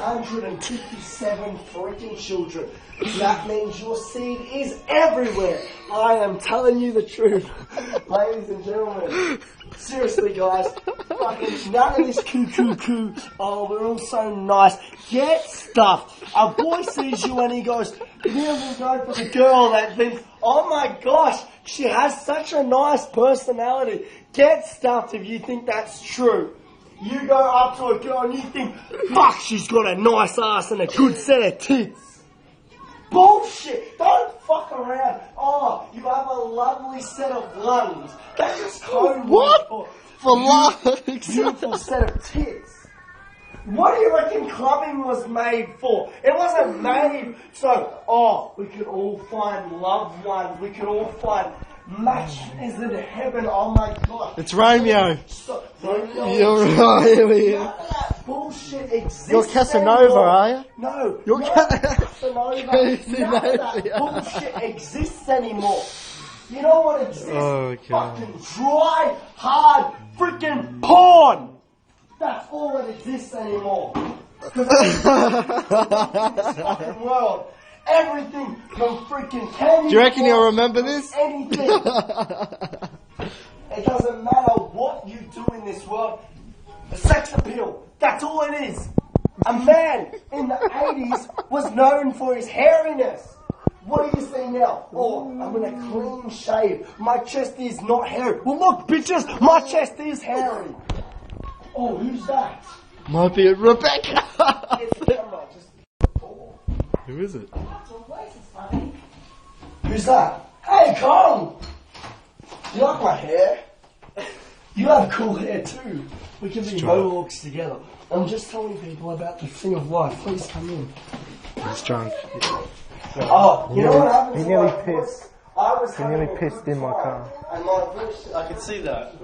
357 freaking children. That means your seed is everywhere. I am telling you the truth. Ladies and gentlemen. Seriously, guys. Fucking none of this coo. Oh, we're all so nice. Get stuffed. A boy sees you and he goes, you will go for the girl that thinks, oh my gosh, she has such a nice personality. Get stuffed if you think that's true. You go up to a girl and you think, fuck, she's got a nice ass and a good set of tits. Bullshit! Don't fuck around. Oh, you have a lovely set of lungs. That's just code word for lungs. Beautiful set of tits. What do you reckon clubbing was made for? It wasn't made so, we could all find loved ones. We could all find matches in heaven. Oh my God. It's Romeo. Romeo. You're right. None of that bullshit exists. You're Casanova, anymore. are you? No. You're Casanova. None of that bullshit exists anymore. You know what exists? Oh, God. Fucking dry, hard, freaking porn. That's all that exists anymore. Because this fucking world, everything from freaking candy. Do you reckon you'll remember this? Anything. It doesn't matter what you do in this world. A sex appeal. That's all it is. A man in the 80s was known for his hairiness. What do you see now? Oh, I'm in a clean shave. My chest is not hairy. Well, look, bitches, my chest is hairy. Oh, who's that? Might be Rebecca. It's the camera. Just... Who is it? Who's that? Hey, Kong! You like my hair? You have cool hair too. We can be mohawks together. I'm just telling people about the thing of life. Please come in. He's drunk. Oh, you know what happened? He nearly pissed. He nearly pissed in my car. And my voice, I can see that.